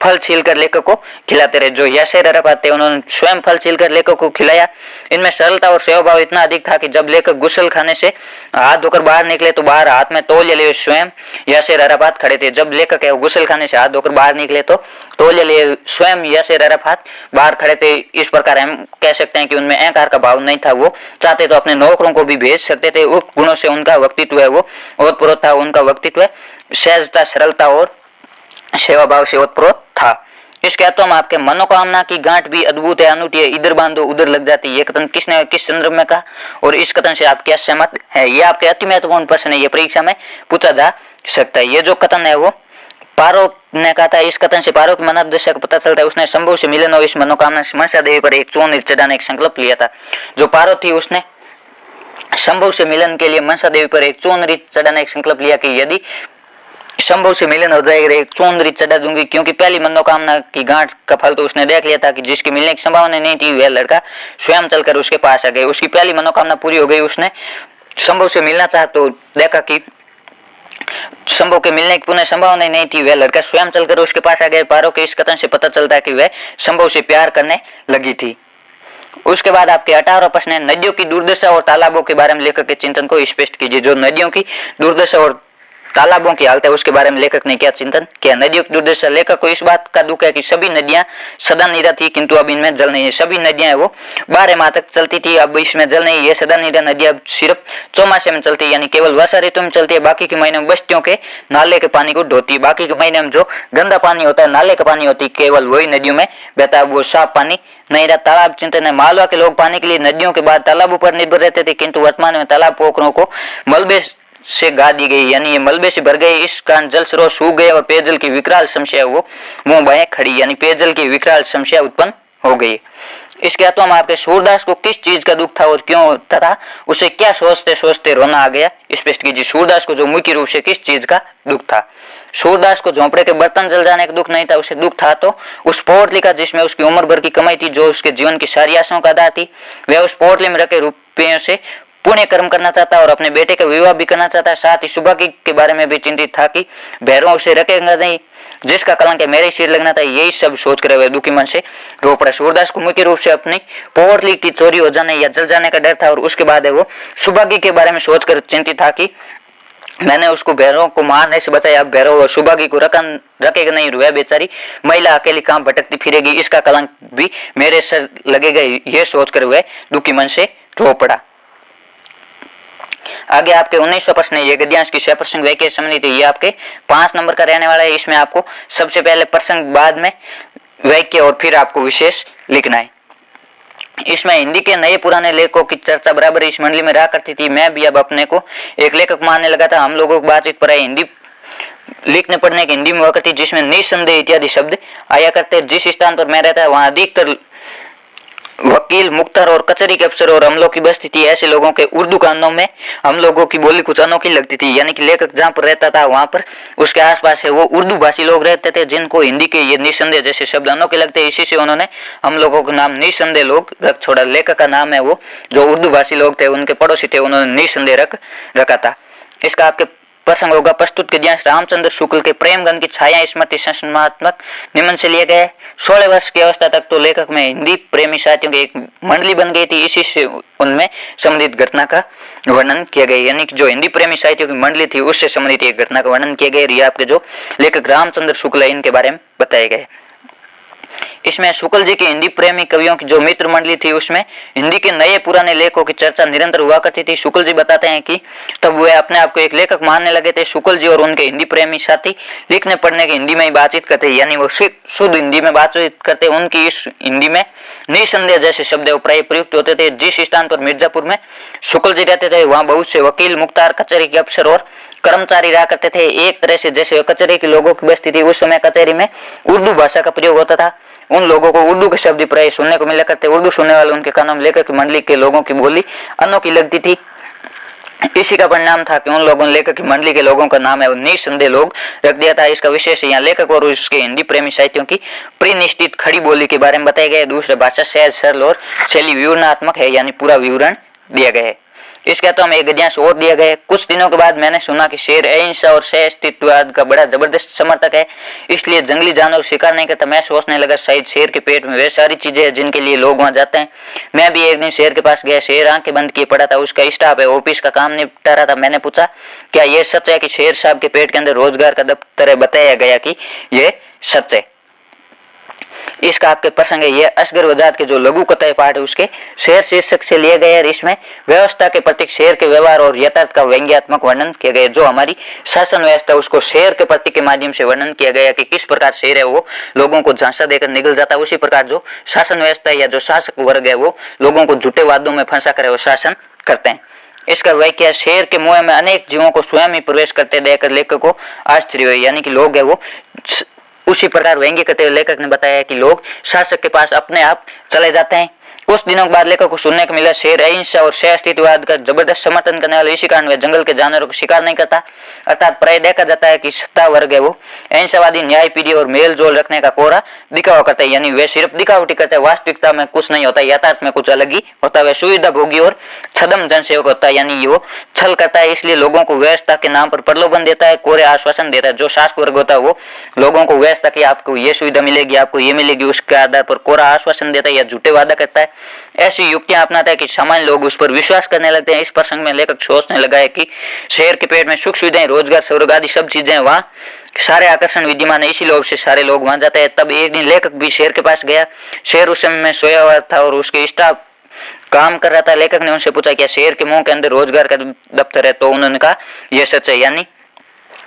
फल छीलकर लेखक को खिलाते रहे। जो यासेर अराफात थे उन्होंने स्वयं फल छीलकर लेखक को खिलाया। इनमें सरलता और सेवा भाव इतना अधिक था कि जब लेखक गुसल खाने से हाथ धोकर बाहर निकले तो बाहर हाथ में तौलिया लिए स्वयं यासेर अराफात खड़े थे। जब लेखक है गुसल खाने से हाथ धोकर बाहर निकले तो तौलिया लिए स्वयं यासेर अराफात बाहर खड़े थे। इस प्रकार हम कह सकते हैं कि उनमें अहंकार का भाव नहीं था। वो चाहते तो अपने नौकरों को भी भेज सकते थे। उस गुणों से उनका व्यक्तित्व है वो ओतप्रोत था। उनका व्यक्तित्व सहजता, सरलता और सेवा भाव से ओतप्रोत था। इसके अलावा हम आपके मनोकामना की गांठ भी अद्भुत है, अनूठी है, इधर बांधो उधर लग जाती है। ये कथन किसने किस संदर्भ में कहा और इस कथन से आप क्या सहमत है? ये आपके अति महत्वपूर्ण प्रश्न है, ये परीक्षा में पूछा जा सकता है। ये जो कथन है वो पारो ने कहा था। इस कथन से पारो की मनोदशा का पता चलता है। उसने शंभु से मिलन और इस मनोकामना से मनसा देवी पर एक चूर्ण चढ़ाने का संकल्प लिया था। जो पारो थी उसने शंभु से मिलन के लिए मनसा देवी पर एक चूर्ण चढ़ाने का संकल्प लिया कि यदि शंभु से मिलन हो जाएगा एक चूर्ण चढ़ा दूंगी, क्योंकि पहली मनोकामना की गांठ का फल तो उसने देख लिया था कि जिसके मिलने की संभावना नहीं थी वह लड़का स्वयं चलकर उसके पास आ गया। उसकी पहली मनोकामना पूरी हो गई। उसने शंभु से मिलना चाहा तो देखा कि शंभु के मिलने की पुनः संभावना नहीं थी, वह लड़का स्वयं चलकर उसके पास आ गया। पारो के इस कथन से पता चलता है कि वह शंभु से प्यार करने लगी थी। उसके बाद आपके 18वां प्रश्न है। नदियों की दुर्दशा और तालाबों के बारे में लेखक के चिंतन को स्पष्ट कीजिए। जो नदियों की दुर्दशा और तालाबों की हालत है उसके बारे में लेखक ने क्या चिंतन किया। नदियों की दुर्दशा, लेखक को इस बात का दुख है कि सभी नदियां सदा नीरा थी किंतु अब इनमें जल नहीं है। सभी नदियां है वो 12 माह तक चलती थी, अब इसमें जल नहीं है। सदा नीरा नदियां अब सिर्फ चौमासे में चलती है, यानी केवल वर्षा ऋतु में चलती है। बाकी के महीने में बस्तियों के नाले के पानी को ढोती है। बाकी के महीने में जो गंदा पानी होता है, नाले का पानी होती है, केवल वही नदियों में बहता है, वो साफ पानी नहीं रहा। तालाब चिंतन है, मालवा के लोग पानी के लिए नदियों के बाद तालाबों पर निर्भर रहते थे किंतु वर्तमान में तालाब पोखरों को मलबे से गा दी गई, यानी ये मलबे से भर गए। इस कारण जल स्रोत सूख गए और पेयजल की विकराल समस्या वो मुंह बाएं खड़ी, यानी पेयजल की विकराल समस्या उत्पन्न हो गई। इसके बाद हम आपके सूरदास को किस चीज का दुख था और क्यों तथा उसे क्या सोचते सोचते रोना आ गया स्पष्ट कीजिए। सूरदास को जो मुख्य रूप से किस चीज का दुख था। सूरदास को झोंपड़े के बर्तन जल जाने का दुख नहीं था, उसे दुख था तो उस पोटली का जिसमें उसकी उम्र भर की कमाई थी, जो उसके जीवन की सारी आशाओं का आधार थी। वह उस पोटली में रखे रुपयों से पुण्य कर्म करना चाहता और अपने बेटे का विवाह भी करना चाहता। साथ ही सुभागी के बारे में भी चिंतित था कि भैरव उसे रखेगा नहीं, जिसका कलंक है मेरे सिर लगना था। यही सब सोच कर वह दुखी मन से रो पड़ा। सूरदास को मुख्य रूप से अपनी पोटली की चोरी हो जाने या जल जाने का डर था और उसके बाद है वो सुभागी के बारे में सोचकर चिंतित था कि मैंने उसको भैरव को मारने से बचाया, अब भैरव और सुभागी को रखेगा नहीं, वह बेचारी महिला अकेली कहां भटकती फिरेगी, इसका कलंक भी मेरे सर लगेगा। यह सोचकर वह दुखी मन से रो पड़ा। आगे आपके 19वां प्रश्न है, ये गद्यांश की 6 प्रसंग वाक्य सम्मिलित है। ये आपके 5 नंबर का रहने वाला है। इसमें आपको सबसे पहले प्रसंग, बाद में वाक्य और फिर आपको विशेष लिखना है। इसमें हिंदी के नए पुराने लेखकों की चर्चा बराबर इस मंडली में रहा करती थी। मैं भी अब अपने को एक लेखक मानने लगा था। हम लोगों की बातचीत पर हिंदी लिखने पढ़ने की हिंदी में वक्त थी जिसमें निसंदेह इत्यादि शब्द आया करते। जिस स्थान पर मैं रहता है वहां अधिकतर वकील, मुख्तार और कचहरी के अफसर और अमलों की बस्ती थी। ऐसे लोगों के उर्दू कानों में हम लोगों की बोली कुछ अनोखी लगती थी, यानी कि लेखक जहाँ पर रहता था वहां पर उसके आसपास है वो उर्दू भाषी लोग रहते थे जिनको हिंदी के ये निसंदेह जैसे शब्द अनोखे लगते। इसी से उन्होंने हम लोगों का नाम निसंदेह लोग रख छोड़ा। लेखक का नाम है वो जो उर्दू भाषी लोग थे उनके पड़ोसी थे, उन्होंने निसंदेह रखा था। इसका आपके प्रसंग होगा प्रस्तुत गद्यांश रामचंद्र शुक्ल के प्रेमगंध की छाया स्मृति संस्मरणात्मक निमन से लिए गए। 16 वर्ष की अवस्था तक तो लेखक में हिंदी प्रेमी साथियों की एक मंडली बन गई थी। इसी से उनमें संबंधित घटना का वर्णन किया गया, यानी कि जो हिंदी प्रेमी साहित्यों की मंडली थी उससे संबंधित एक घटना का वर्णन किया गया। ये आपके जो लेखक रामचंद्र शुक्ल है इनके बारे में बताए गए। इसमें शुक्ल जी की हिंदी प्रेमी कवियों की जो मित्र मंडली थी उसमें हिंदी के नए पुराने लेखों की चर्चा निरंतर हुआ करती थी। शुक्ल जी बताते हैं कि तब वे अपने आप को एक लेखक मानने लगे थे। शुक्ल जी और उनके हिंदी प्रेमी साथी लिखने पढ़ने की हिंदी में ही बातचीत करते, यानी वो शुद्ध हिंदी में बातचीत करते। उनकी इस हिंदी में निसंदेह जैसे शब्द प्राय प्रयुक्त होते थे। जिस स्थान पर मिर्जापुर में शुक्ल जी रहते थे वहां बहुत से वकील, मुख्तार, कचहरी के अफसर और कर्मचारी रहा करते थे। एक तरह से जैसे कचहरी के लोगों की बस्ती थी, उस समय कचहरी में उर्दू भाषा का प्रयोग होता था। उन लोगों को उर्दू के शब्द प्राय सुनने को मिला करते। उर्दू सुनने वाले उनके कानों में लेखक की मंडली के लोगों की बोली अनोखी लगती थी। इसी का परिणाम था कि उन लोगों ने लेखक की मंडली के लोगों का नाम है वो निसंदेह लोग रख दिया था। इसका विशेष यहाँ लेखक और उसके हिंदी प्रेमी साहित्यों की प्रिनिश्चित खड़ी बोली के बारे में बताया गया। दूसरा भाषा सहज सरल और शैली विवरणात्मक है, यानी पूरा विवरण दिया गया है। इसके तो हमें एक गद्यांश और दिया गया है। कुछ दिनों के बाद मैंने सुना कि शेर अहिंसा और सहअस्तित्ववाद का बड़ा जबरदस्त समर्थक है, इसलिए जंगली जानवर शिकार नहीं करता। मैं सोचने लगा शायद शेर के पेट में वे सारी चीजें हैं जिनके लिए लोग वहां जाते हैं। मैं भी एक दिन शेर के पास गया। शेर आंखें बंद किए पड़ा था, उसका स्टाफ है ऑफिस का काम निपटा रहा था। मैंने पूछा क्या यह सच है कि शेर साहब के पेट के अंदर रोजगार का दफ्तर है। बताया गया कि यह सच है। इसका आपके प्रसंग है ये असगर वजात के जो लघु कथाएं पाठ है उसके शेर शीर्षक से लिए गए और इसमें व्यवस्था के प्रतीक शेर के व्यवहार और यथार्थ का व्यंग्यात्मक वर्णन किया गया। जो हमारी शासन व्यवस्था उसको शेर के प्रतीक के माध्यम से वर्णन किया गया कि किस प्रकार शेर है वो लोगों को झांसा देकर निकल जाता है। उसी प्रकार जो शासन व्यवस्था या जो शासक वर्ग है वो लोगों को झूठे वादों में फंसा कर वो शासन करते हैं। इसका वाक्य शेर के मुंह में अनेक जीवों को स्वयं ही प्रवेश करते देखकर लेखक को आश्चर्य हुआ, यानी कि लोग है वो उसी प्रकार व्यंग्य करते हुए लेखक ने बताया कि लोग शासक के पास अपने आप चले जाते हैं। कुछ दिनों के बाद लेखक को सुनने को मिला शेर अहिंसा और सहअस्तित्ववाद का जबरदस्त समर्थन करने वाले, इसी कारण वह जंगल के जानवरों को शिकार नहीं करता। अर्थात प्राय देखा जाता है कि सत्ता वर्ग है वो अहिंसावादी, न्याय प्रिय और मेल जोल रखने का कोरा दिखावा करता है, यानी वे सिर्फ दिखावटी करते हैं। वास्तविकता में कुछ नहीं होता, यथार्थ में कुछ अलग ही होता है। वह सुविधा भोगी और छदम जनसेवक होता है, यानी वो छल करता है, इसलिए लोगों को व्यवस्था के नाम पर प्रलोभन देता है, कोरे आश्वासन देता है। जो शासक वर्ग होता है वो लोगों को व्यवस्था की आपको ये सुविधा मिलेगी, आपको ये मिलेगी, उसके आधार पर कोरा आश्वासन देता है या झूठे वादा करता है। है। ऐसी युक्तियां अपनाता है कि सामान्य लोग उस पर विश्वास करने लगते हैं। इस प्रसंग में लेखक सोचने लगा है कि शेर के पेट में सुख सुविधाएं, रोजगार, स्वर्ग आदि सब चीजें, वहाँ सारे आकर्षण विद्यमान है, इसी लोभ से सारे लोग वहां जाते हैं। तब एक दिन लेखक भी शेर के पास गया। शेर उस समय में सोया हुआ था और उसके स्टाफ काम कर रहा था। लेखक ने उनसे पूछा क्या शेर के मुंह के अंदर रोजगार का दफ्तर है? तो उन्होंने कहा यह सच है। यानी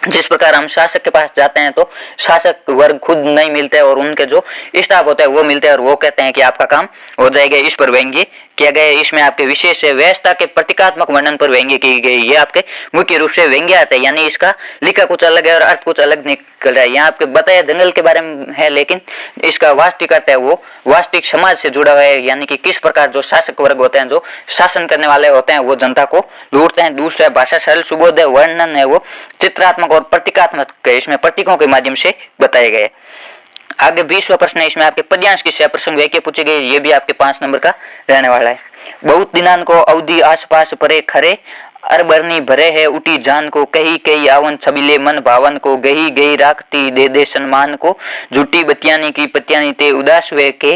जिस प्रकार हम शासक के पास जाते हैं तो शासक वर्ग खुद नहीं मिलते और उनके जो स्टाफ होता है वो मिलते हैं और वो कहते हैं कि आपका काम हो जाएगा। इस पर व्यंग्य किया गया। इसमें आपके विशेष व्यवस्था के प्रतीकात्मक वर्णन पर व्यंग्य की गई। ये आपके मुख्य रूप से व्यंग्य आता है, यानी इसका लिखा कुछ अलग है और अर्थ कुछ अलग निकल रहा है। यहाँ आपके बताया जंगल के बारे में है, लेकिन इसका वास्तविक अर्थ है वो वास्तविक समाज से जुड़ा हुआ है, यानी कि किस प्रकार जो शासक वर्ग होते हैं, जो शासन करने वाले होते हैं, वो जनता को लूटते हैं। दूसरा भाषा सरल सुबोध वर्णन है वो चित्रात्मक और प्रतीकात्मक है, इसमें प्रतीकों के माध्यम से बताए गए। आगे 20वां प्रश्न है, इसमें आपके पद्यांश की प्रसंग व्याख्या पूछी गई। ये भी आपके 5 नंबर का रहने वाला है। बहुत दिनान को अवधि आसपास परे खरे, अरबरनी भरे है उठी जान को, कही कही आवन छबिले मन भावन को, गही गही राखती दे दे सम्मान को, झूठी बतियानी की पतियानी ते उदास वे के,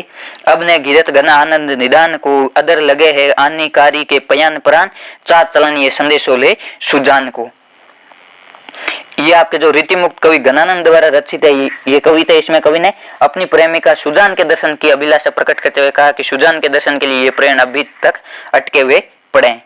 अब ने गिरत घना आनंद निदान को, अदर लगे है आनिकारी के पयान प्राण, चात चलन ये संदेशो ले सुजान को। ये आपके जो रीति मुक्त कवि घनानंद द्वारा रचित है ये कविता। इसमें कवि ने अपनी प्रेमिका सुजान के दर्शन की अभिलाषा प्रकट करते हुए कहा कि सुजान के दर्शन के लिए ये प्राण अभी तक अटके हुए पड़े हैं।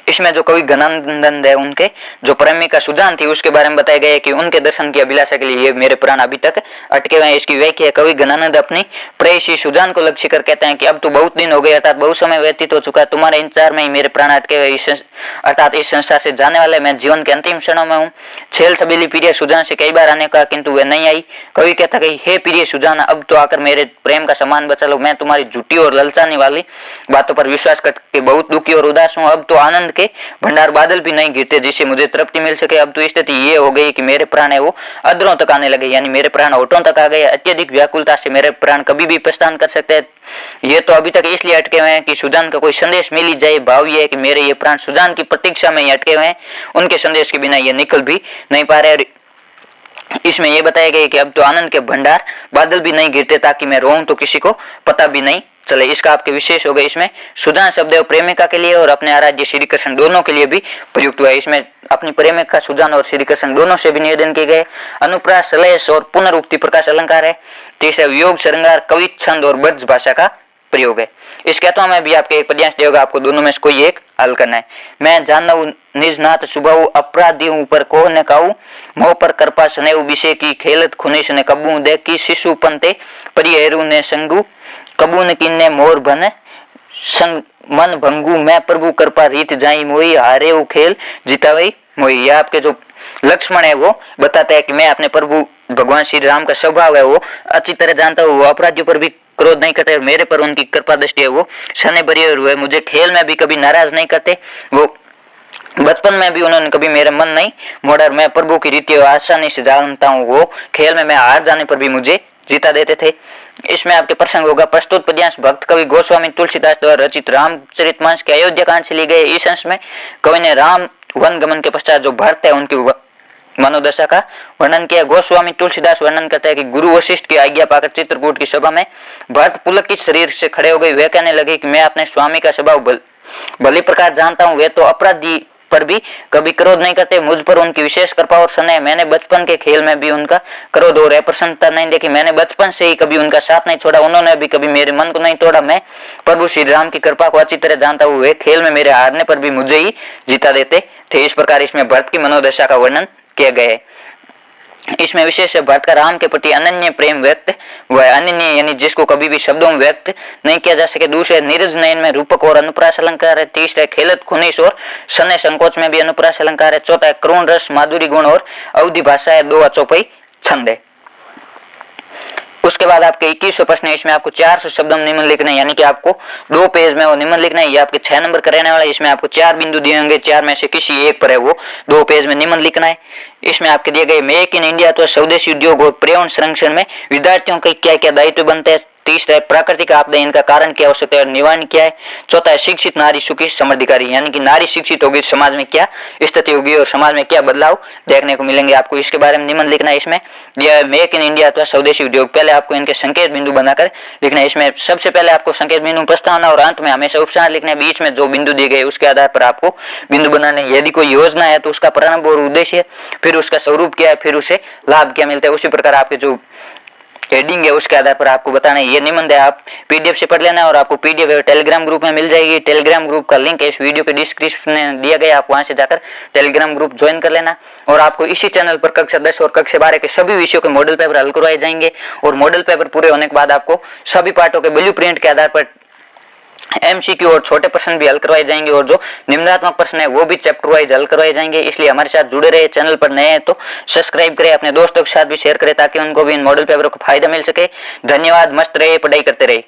इसमें जो कवि घनानंद है उनके जो प्रेमिका सुजान थी उसके बारे में बताया गया है कि उनके दर्शन की अभिलाषा के लिए ये मेरे प्राण अभी तक अटके हुए हैं। इसकी व्याख्या कवि घनानंद अपनी प्रेयसी सुजान को लक्ष्य कर कहते हैं कि अब तो बहुत दिन हो गए, अर्थात बहुत समय व्यतीत हो चुका है, तुम्हारे इंतजार में ही मेरे प्राण अटके हुए, अर्थात इस संसार से जाने वाले मैं जीवन के अंतिम क्षणों में हूँ। छेल छबीली प्रिय सुजान से कई बार आने का किंतु वे नहीं आई। कवि कहता कि हे प्रिय सुजान, अब तो आकर मेरे प्रेम का सम्मान बचा लो। मैं तुम्हारी झूठी और ललचाने वाली बातों पर विश्वास करके बहुत दुखी और उदास हूँ। अब तो आनंद के भंडार बादल भी नहीं गिरते जिससे मुझे तृप्ति मिल सके। अब तो स्थिति ये हो गई कि मेरे प्राण है वो अधरों तक आने लगे, यानी मेरे प्राण होठों तक आ गए। अत्यधिक व्याकुलता से मेरे प्राण कभी भी प्रस्थान कर सकते हैं। ये तो अभी तक इसलिए अटके हुए हैं कि सुजान का कोई संदेश मिल ही जाए। भाव ये है कि मेरे ये प्राण सुजान की प्रतीक्षा में ही अटके हुए हैं, उनके संदेश के बिना ये निकल भी नहीं पा रहे। इसमें यह बताया गया कि अब तो आनंद के भंडार बादल भी नहीं गिरते, ताकि मैं रोऊं तो किसी को पता भी नहीं चले। इसका आपके विशेष हो गए। इसमें सुजान शब्द है प्रेमिका के लिए और अपने आराध्य श्री कृष्ण दोनों के लिए भी प्रयुक्त हुआ है। इसमें अपनी प्रेमिका सुजान और श्री कृष्ण दोनों से भी निवेदन किए गए। अनुप्रास, सलेश और पुनरुक्ति प्रकाश अलंकार है। तीसरा वियोग, श्रृंगार, कवि, छंद और ब्रज भाषा का प्रयोग है। इस कहता में भी आपके एक पद्यांश देगा, आपको दोनों में से कोई एक हल करना है। मैं जानऊ निज नाथ सुबह अपराधी ऊपर को न काऊ, मोह पर कृपा स्नेह विषय की खेलत खुनिश ने कबू, दे की शिशु पंते परिहेरु ने संगू, कबून किन्ने मोर बन संग मन भंगू, मैं प्रभु कृपा रीत जाई मोई, हारे वो खेल जितावई मोई। यह आपके जो लक्ष्मण है वो बताते हैं कि मैं अपने प्रभु भगवान श्री राम का स्वभाव है वो अच्छी तरह जानता हूँ। वो अपराधियों पर भी क्रोध नहीं करते और मेरे पर उनकी कृपा दृष्टि है वो सने भरे हुए, मुझे खेल में भी कभी नाराज नहीं करते। वो बचपन में भी उन्होंने कभी मेरा मन नहीं मोड़ा। मैं प्रभु की रीति आसानी से जानता हूँ। वो खेल में मैं हार जाने पर भी मुझे जीता देते थे। इसमें आपके प्रसंग होगा प्रस्तुत पद्यांश भक्त कवि गोस्वामी तुलसीदास द्वारा रचित रामचरितमानस के अयोध्या कांड से लिए गए। इस अंश में कवि ने राम वन गमन के पश्चात जो भरत है उनकी मनोदशा का वर्णन किया। गोस्वामी तुलसीदास वर्णन करता है कि गुरु वशिष्ठ की आज्ञा पाकर चित्रकूट की सभा में भरत पुलकित शरीर से खड़े हो गए। वे कहने लगे कि मैं अपने स्वामी का स्वभाव भली प्रकार जानता हूँ। वे तो अपराधी पर भी कभी क्रोध नहीं करते, मुझ पर उनकी विशेष कृपा और स्नेह। मैंने बचपन के खेल में भी उनका क्रोध और अप्रसन्नता नहीं देखी। मैंने बचपन से ही कभी उनका साथ नहीं छोड़ा, उन्होंने भी कभी मेरे मन को नहीं तोड़ा। मैं प्रभु श्री राम की कृपा को अच्छी तरह जानता हूँ। वे खेल में मेरे हारने पर भी मुझे ही जीता देते थे। इस प्रकार इसमें भरत की मनोदशा का वर्णन किया गया है। इसमें विशेष भरत का राम के प्रति अनन्य प्रेम व्यक्त हुआ है। अनन्य यानी जिसको कभी भी शब्दों में व्यक्त नहीं किया जा सके। दूसरे नीरज नयन में रूपक और अनुप्रास अलंकार है। तीसरा खेलत खुनिश और सने संकोच में भी अनुप्रास अलंकार है। चौथा है क्रोण रस माधुरी गुण और अवधि भाषा है। 2 अचौपई छंद है। उसके बाद आपके 21वां प्रश्न है। इसमें आपको 400 शब्दों में निम्न लिखना है, यानी कि आपको 2 पेज में वो निम्न लिखना है। ये आपके 6 नंबर का रहने वाला है। इसमें आपको 4 बिंदु दिए होंगे, 4 में से किसी एक पर है वो 2 पेज में निम्न लिखना है। इसमें आपके दिए गए मेक इन इंडिया तो स्वदेशी उद्योग और पर्यावरण संरक्षण में विद्यार्थियों के क्या क्या दायित्व बनते हैं। तीसरा है प्राकृतिक आपदा, इनका कारण क्या हो सकता है और निवारण क्या है। चौथा है शिक्षित नारी सुखी समृद्धिकारी, यानी कि नारी शिक्षित होगी समाज में क्या स्थिति होगी और समाज में क्या बदलाव देखने को मिलेंगे। आपको इसके बारे में निबंध लिखना है। इसमें यह मेक इन इंडिया अथवा स्वदेशी उद्योग, पहले आपको इनके संकेत बिंदु बनाकर लिखना है। इसमें सबसे पहले आपको संकेत बिंदु, प्रस्तावना और अंत में हमेशा उपसार लिखना है। बीच में जो बिंदु दिए गए उसके आधार पर आपको बिंदु बनाने। यदि कोई योजना है तो उसका प्रारंभ और उद्देश्य, फिर उसका स्वरूप क्या है, फिर उसे लाभ क्या मिलता है। उसी प्रकार आपके जो हेडिंग है उसके आधार पर आपको बताना है। ये निबंध है, आप पीडीएफ से पढ़ लेना है और आपको पीडीएफ टेलीग्राम ग्रुप में मिल जाएगी। टेलीग्राम ग्रुप का लिंक इस वीडियो के डिस्क्रिप्शन में दिया गया, आप वहां से जाकर टेलीग्राम ग्रुप ज्वाइन कर लेना। और आपको इसी चैनल पर कक्षा 10 और कक्षा 12 के सभी विषयों के मॉडल पेपर हल करवाए जाएंगे और मॉडल पेपर पूरे होने के बाद आपको सभी पार्टों के ब्लूप्रिंट के आधार पर एमसीक्यू और छोटे प्रश्न भी हल करवाए जाएंगे और जो निम्नात्मक प्रश्न है वो भी चैप्टर वाइज हल करवाए जाएंगे। इसलिए हमारे साथ जुड़े रहे। चैनल पर नए हैं तो सब्सक्राइब करें, अपने दोस्तों के साथ भी शेयर करें ताकि उनको भी इन मॉडल पेपरों का फायदा मिल सके। धन्यवाद। मस्त रहे, पढ़ाई करते रहे।